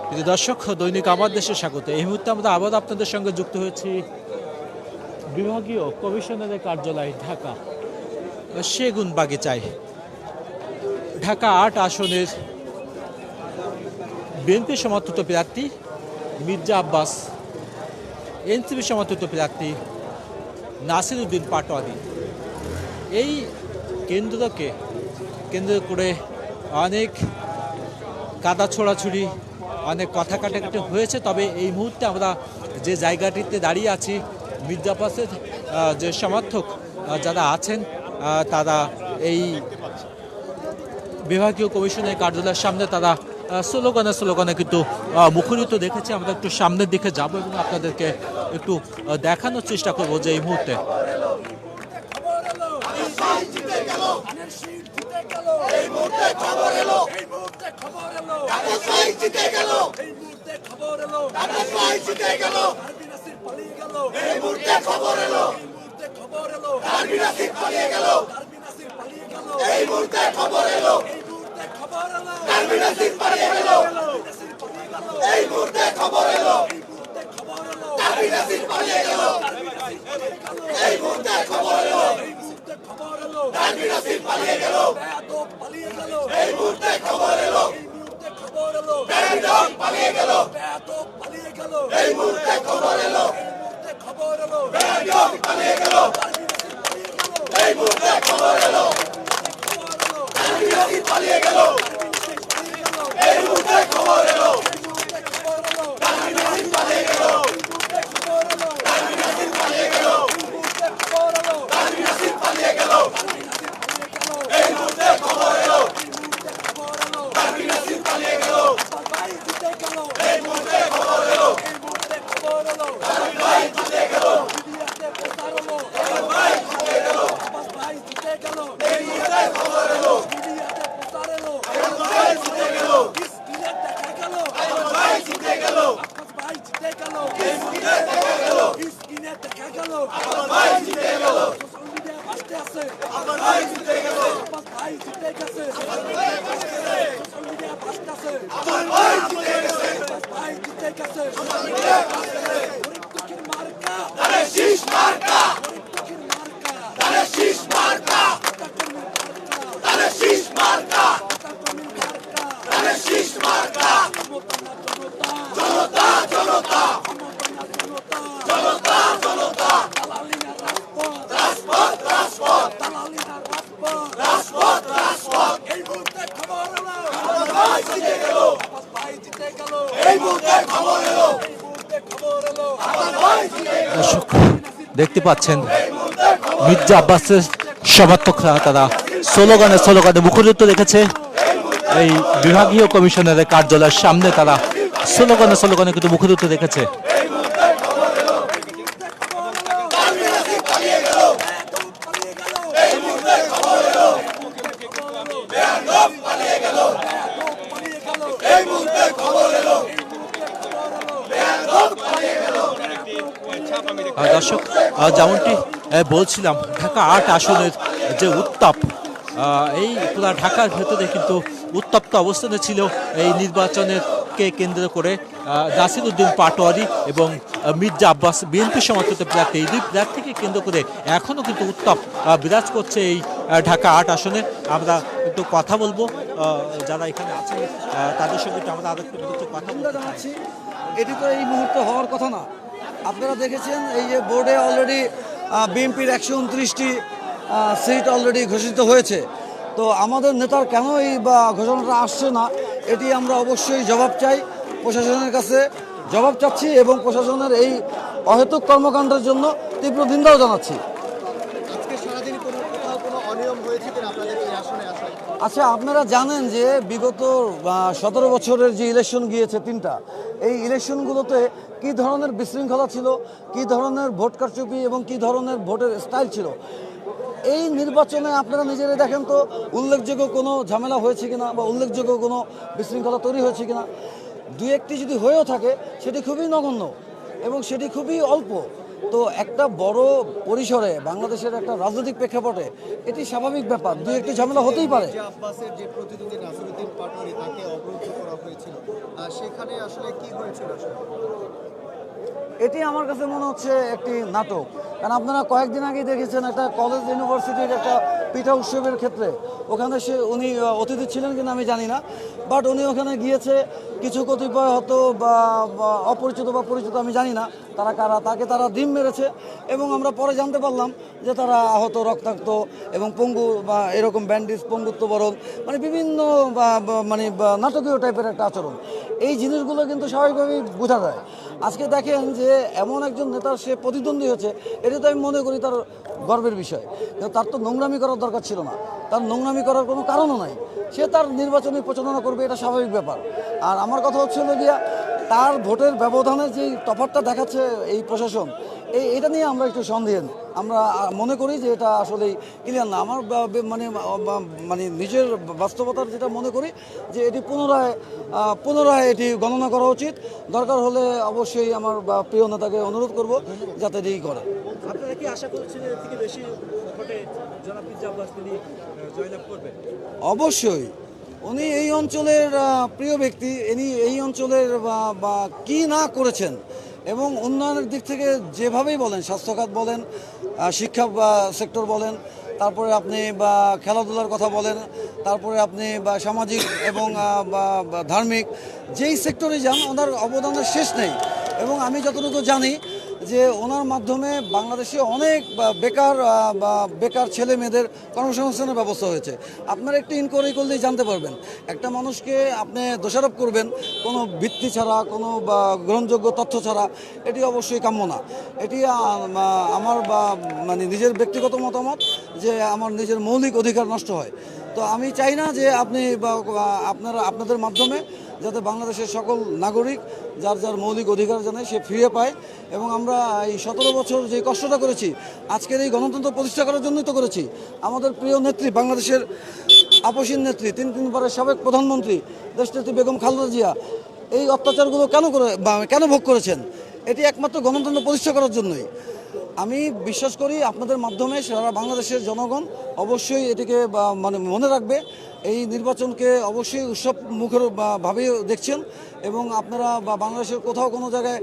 প্রিয় দর্শক, দৈনিক আমার দেশে স্বাগত। এই মুহূর্তে আমরা আবার আপনাদের সঙ্গে যুক্ত হয়েছি বিভাগীয় কমিশনারের কার্যালয় ঢাকা সেগুন বাগিচায়। ঢাকা ৮ আসনের বিএনপি সমর্থিত প্রার্থী মির্জা আব্বাস, এনসিপি সমর্থিত প্রার্থী নাসির উদ্দিন পাটোয়ারি, এই কেন্দ্রকে কেন্দ্র করে অনেক কাদা ছোড়াছুড়ি, অনেক কথা কাটাকাটি হয়েছে। তবে এই মুহূর্তে আমরা যে জায়গাটিতে দাঁড়িয়ে আছি, মির্জা আব্বাসের যে সমর্থক যারা আছেন তারা এই বিভাগীয় কমিশনের কার্যালয়ের সামনে তারা স্লোগানে কিন্তু মুখরিত দেখেছি। আমরা একটু সামনের দিকে যাব এবং আপনাদেরকে একটু দেখানোর চেষ্টা করব যে এই মুহূর্তে দেখতে পাচ্ছেন মির্জা আব্বাসের সমর্থকরা তারা স্লোগানে মুখরিত রেখেছে। এই বিভাগীয় কমিশনারের কার্যালয়ের সামনে তারা স্লোগানে কিন্তু মুখরিত রেখেছে। দর্শক, যেমনটি বলছিলাম, ঢাকা ৮ আসনের যে উত্তাপ, এই পুরা ঢাকার ভেতরে কিন্তু উত্তপ্ত অবস্থানে ছিল এই নির্বাচনকে কেন্দ্র করে নাসির উদ্দিন পাটোয়ারি এবং মির্জা আব্বাস বিএনপি সমর্থিত প্রার্থী। এই দুই প্রার্থীকে কেন্দ্র করে এখনও কিন্তু উত্তাপ বিরাজ করছে এই ঢাকা ৮ আসনে। আমরা একটু কথা বলবো যারা এখানে আছেন তাদের সঙ্গে একটু আমরা আরেকটু কথা বলতে চাচ্ছি। এটি তো এই মুহূর্তে হওয়ার কথা না। আপনারা দেখেছেন এই যে বোর্ডে অলরেডি বিএনপির 129টি সিট অলরেডি ঘোষিত হয়েছে। তো আমাদের নেতার কেন এই বা ঘোষণাটা আসছে না, এটি আমরা অবশ্যই জবাব চাই, প্রশাসনের কাছে জবাব চাচ্ছি এবং প্রশাসনের এই অহেতুক কর্মকাণ্ডের জন্য তীব্র নিন্দাও জানাচ্ছি। আচ্ছা, আপনারা জানেন যে বিগত 17 বছরের যে ইলেকশন গিয়েছে 3টা, এই ইলেকশনগুলোতে কী ধরনের বিশৃঙ্খলা ছিল, কী ধরনের ভোট কারচুপি এবং কী ধরনের ভোটের স্টাইল ছিল। এই নির্বাচনে আপনারা নিজেরাই দেখেন তো উল্লেখযোগ্য কোনো ঝামেলা হয়েছে কিনা বা উল্লেখযোগ্য কোনো বিশৃঙ্খলা তৈরি হয়েছে কিনা। দুই একটি যদি হয়েও থাকে সেটি খুবই নগণ্য এবং সেটি খুবই অল্প। তো একটা বড় পরিসরে বাংলাদেশের একটা রাজনৈতিক প্রেক্ষাপটে এটি স্বাভাবিক ব্যাপার, দুই একটি ঝামেলা হতেই পারে। আব্বাসের যে প্রতিদ্বন্দ্বী নাসিরউদ্দিন পাটোয়ারি, তাকে অবরুদ্ধ করা হয়েছিল, সেখানে আসলে কি হয়েছিল আসলে? এটি আমার কাছে মনে হচ্ছে একটি নাটক। কারণ আপনারা কয়েকদিন আগেই দেখেছেন একটা কলেজ ইউনিভার্সিটির একটা পিঠা উৎসবের ক্ষেত্রে ওখানে উনি অতিথি ছিলেন কিনা আমি জানি না, বাট উনি ওখানে গিয়েছে, কিছু কতিপয় হয়তো বা অপরিচিত বা পরিচিত আমি জানি না তারা কারা, তাকে তারা ডিম মেরেছে এবং আমরা পরে জানতে পারলাম যে তারা আহত, রক্তাক্ত এবং পঙ্গু বা এরকম ব্যান্ডেজ, পঙ্গুত্ব বরণ, মানে বিভিন্ন নাটকীয় টাইপের একটা আচরণ। এই জিনিসগুলো কিন্তু স্বাভাবিকভাবেই বোঝা যায়। আজকে দেখেন যে এমন একজন নেতার সে প্রতিদ্বন্দ্বী হয়েছে, এটা তো আমি মনে করি তার গর্বের বিষয়। কিন্তু তার তো নোংরামি করার দরকার ছিল না, তার নোংরামি করার কোনো কারণও নাই। সে তার নির্বাচনী প্রচারণা করবে, এটা স্বাভাবিক ব্যাপার। আর আমার কথা হচ্ছে হলো গিয়া তার ভোটের ব্যবধানের যেই তফাৎটা দেখাচ্ছে এই প্রশাসন, এটা নিয়ে আমরা একটু সন্দেহ। আমরা মনে করি যে এটা আসলেই ক্লিয়ার না। আমার মানে নিজের বাস্তবতার যেটা মনে করি যে এটি পুনরায় এটি গণনা করা উচিত। দরকার হলে অবশ্যই আমার প্রিয় নেতাকে অনুরোধ করব যাতে এটি করে। আপনারা কি আশা করছেন এর থেকে বেশি ভোটে জনাব মির্জা আব্বাস তিনি জয়লাভ করবেন? অবশ্যই উনি এই অঞ্চলের প্রিয় ব্যক্তি। ইনি এই অঞ্চলের বা কি না করেছেন এবং উন্নয়নের দিক থেকে যেভাবেই বলেন, স্বাস্থ্যখাত বলেন, শিক্ষা সেক্টর বলেন, তারপরে আপনি বা খেলাধুলার কথা বলেন, তারপরে আপনি বা সামাজিক এবং ধার্মিক যেই সেক্টরে যান ওনার অবদানের শেষ নেই। এবং আমি যতটুকু জানি যে ওনার মাধ্যমে বাংলাদেশে অনেক বেকার ছেলে মেয়েদের কর্মসংস্থানের ব্যবস্থা হয়েছে। আপনারা একটু ইনকোয়ারি করলেই জানতে পারবেন। একটা মানুষকে আপনি দোষারোপ করবেন কোনো ভিত্তি ছাড়া, কোনো গ্রহণযোগ্য তথ্য ছাড়া, এটি অবশ্যই কাম্য না। এটি আমার নিজের ব্যক্তিগত মতামত যে আমার নিজের মৌলিক অধিকার নষ্ট হয়। তো আমি চাই না যে আপনি আপনাদের মাধ্যমে যাতে বাংলাদেশের সকল নাগরিক যার যার মৌলিক অধিকার জানে সে ফিরে পায়। এবং আমরা এই 17 বছর যে কষ্টটা করেছি আজকের এই গণতন্ত্র প্রতিষ্ঠা করার জন্যই তো করেছি। আমাদের প্রিয় নেত্রী, বাংলাদেশের আপসীন নেত্রী, তিনবারের সাবেক প্রধানমন্ত্রী দেশনেত্রী বেগম খালেদা জিয়া এই অত্যাচারগুলো কেন ভোগ করেছেন? এটি একমাত্র গণতন্ত্র প্রতিষ্ঠা করার জন্যই। আমি বিশ্বাস করি আপনাদের মাধ্যমে সারা বাংলাদেশের জনগণ অবশ্যই এটিকে মনে রাখবে। এই নির্বাচনকে অবশ্যই উৎসব মুখর ভাবে দেখছেন এবং আপনারা বাংলাদেশের কোথাও কোনো জায়গায়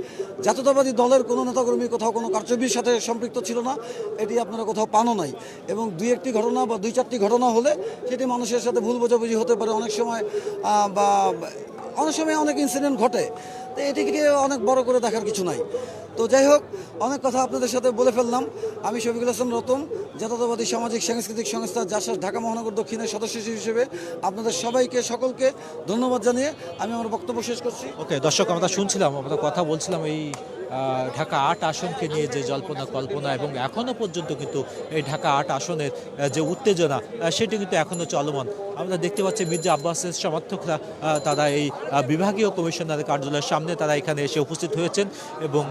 জাতীয়তাবাদী দলের কোনো নেতাকর্মী কোথাও কোনো কারচুপির সাথে সম্পৃক্ত ছিল না, এটি আপনারা কোথাও পানও নাই। এবং দুই একটি ঘটনা বা দুই চারটি ঘটনা হলে সেটি মানুষের সাথে ভুল বোঝাবুঝি হতে পারে অনেক সময়, অনেক ইনসিডেন্ট ঘটে। তো এটিকে অনেক বড় করে দেখার কিছু নাই। তো যাই হোক, অনেক কথা আপনাদের সাথে বলে ফেললাম। আমি শফিকুল হাসান রতন, জাতীয়তাবাদী সামাজিক সাংস্কৃতিক সংস্থা জাসাস ঢাকা মহানগর দক্ষিণের সদস্য হিসেবে আপনাদের সকলকে ধন্যবাদ জানিয়ে আমি আমার বক্তব্য শেষ করছি। ওকে দর্শক, আমরা শুনছিলাম, আমরা কথা বলছিলাম এই ঢাকা ৮ আসনকে নিয়ে যে জল্পনা কল্পনা, এবং এখনও পর্যন্ত কিন্তু এই ঢাকা ৮ আসনের যে উত্তেজনা সেটি কিন্তু এখনও চলমান। আমরা দেখতে পাচ্ছি মির্জা আব্বাসের সমর্থকরা তারা এই বিভাগীয় কমিশনারের কার্যালয়ের সামনে তারা এখানে এসে উপস্থিত হয়েছেন এবং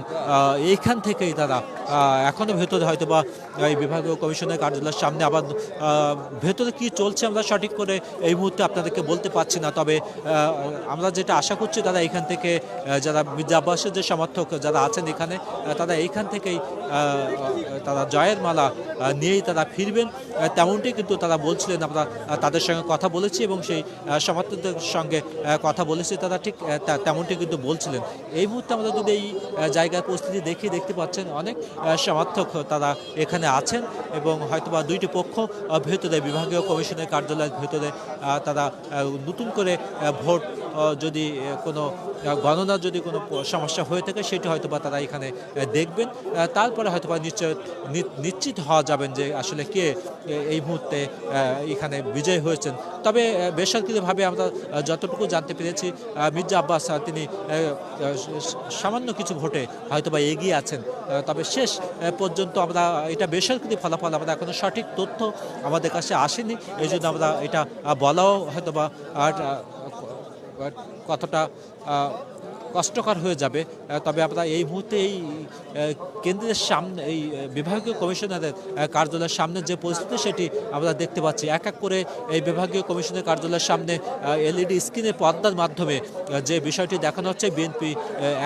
এইখান থেকেই তারা এখনও ভেতরে হয়তো বা এই বিভাগীয় কমিশনের কার্যালয়ের সামনে আবার ভেতরে কি চলছে আমরা সঠিক করে এই মুহূর্তে আপনাদেরকে বলতে পারছি না। তবে আমরা যেটা আশা করছি তারা এখান থেকে যারা মির্জা আব্বাসের যে সমর্থক যারা আছেন এখানে, তারা এইখান থেকেই তারা জয়ের মালা নিয়েই তারা ফিরবেন, তেমনটি কিন্তু তারা বলছিলেন। আমরা তাদের সঙ্গে কথা বলেছি এবং সেই সমর্থকদের সঙ্গে কথা বলেছি, তারা ঠিক তেমনটি কিন্তু বলছিলেন। এই মুহূর্তে আমরা যদি এই জায়গার পরিস্থিতি দেখতে পাচ্ছেন অনেক সমর্থক তারা এখানে আছেন এবং হয়তোবা দুইটি পক্ষ ভেতরে বিভাগীয় কমিশনের কার্যালয়ের ভেতরে তারা নতুন করে ভোট যদি কোনো গণনার যদি কোনো সমস্যা হয়ে থাকে সেটি হয়তোবা তারা এখানে দেখবেন। তারপরে হয়তোবা নিশ্চিত হওয়া যাবেন যে আসলে কে এই মুহূর্তে এখানে বিজয় হয়েছেন। তবে বেসরকারিভাবে আমরা যতটুকু জানতে পেরেছি মির্জা আব্বাস তিনি সামান্য কিছু ভোটে হয়তোবা এগিয়ে আছেন। তবে শেষ পর্যন্ত আমরা এটা বেসরকারি ফলাফল, আমরা এখনো সঠিক তথ্য আমাদের কাছে আসেনি, এই জন্য আমরা এটা বলাও হয়তোবা কতটা কষ্টকর হয়ে যাবে। তবে আমরা এই মুহূর্তে এই কেন্দ্রের সামনে এই বিভাগীয় কমিশনারের কার্যালয়ের সামনে যে পরিস্থিতি সেটি আমরা দেখতে পাচ্ছি। এক এক করে এই বিভাগীয় কমিশনের কার্যালয়ের সামনে এলইডি স্ক্রিনে পর্দার মাধ্যমে যে বিষয়টি দেখানো হচ্ছে, বিএনপি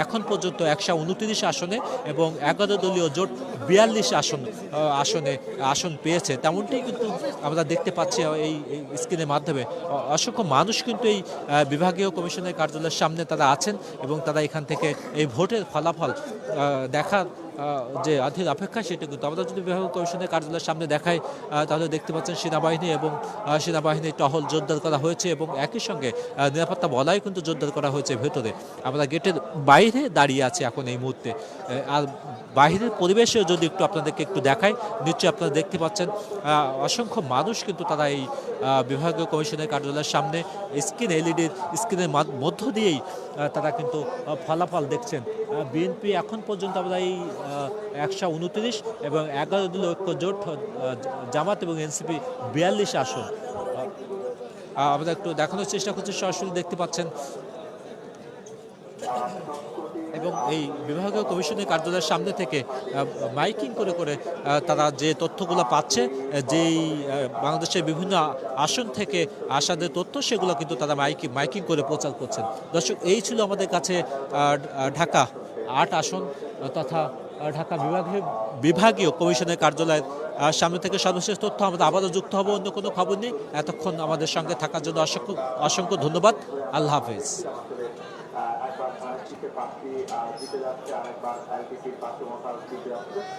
এখন পর্যন্ত 129 আসনে এবং 11 দলীয় জোট 42 আসন পেয়েছে, তেমনটি কিন্তু আমরা দেখতে পাচ্ছি এই স্ক্রিনের মাধ্যমে। অসংখ্য মানুষ কিন্তু এই বিভাগীয় কমিশনের কার্যালয়ের সামনে তারা আছেন এবং তারা এখান থেকে এই ভোটের ফলাফল দেখার যে অধীর অপেক্ষা সেটা কিন্তু আমরা যদি বিভাগীয় কমিশনের কার্যালয়ের সামনে দেখাই তাহলে দেখতে পাচ্ছেন সেনাবাহিনী এবং সেনাবাহিনীর টহল জোরদার করা হয়েছে এবং একই সঙ্গে নিরাপত্তা বলয় কিন্তু জোরদার করা হয়েছে ভেতরে। আমরা গেটের বাইরে দাঁড়িয়ে আছি এখন এই মুহূর্তে। আর বাইরের পরিবেশেও যদি একটু আপনাদেরকে একটু দেখাই, নিশ্চয়ই আপনারা দেখতে পাচ্ছেন অসংখ্য মানুষ কিন্তু তারা এই বিভাগীয় কমিশনের কার্যালয়ের সামনে এলইডির স্ক্রিনের মধ্য দিয়েই তারা কিন্তু ফলাফল দেখছেন। বিএনপি এখন পর্যন্ত আমরা এই 129 এবং 11 দলীয় ঐক্য জোট জামাত এবং এনসিপি 42 আসন। আমরা একটু দেখানোর চেষ্টা করছি, সরাসরি দেখতে পাচ্ছেন। এবং এই বিভাগীয় কমিশনের কার্যালয়ের সামনে থেকে মাইকিং করে করে তারা যে তথ্যগুলো পাচ্ছে, যেই বাংলাদেশের বিভিন্ন আসন থেকে আসা যে তথ্য সেগুলো কিন্তু তারা মাইকিং করে প্রচার করছেন। দর্শক, এই ছিল আমাদের কাছে ঢাকা 8 আসন তথা ঢাকা বিভাগীয় কমিশনের কার্যালয়ের সামনে থেকে সর্বশেষ তথ্য। আমরা আবারও যুক্ত হব অন্য কোনো খবর নেই। এতক্ষণ আমাদের সঙ্গে থাকার জন্য অসংখ্য ধন্যবাদ। আল্লাহ হাফেজ। প্রার্থী জিতে যাচ্ছে, আরেকবার এলপিপির প্রার্থী মতামত দিতে যাচ্ছে।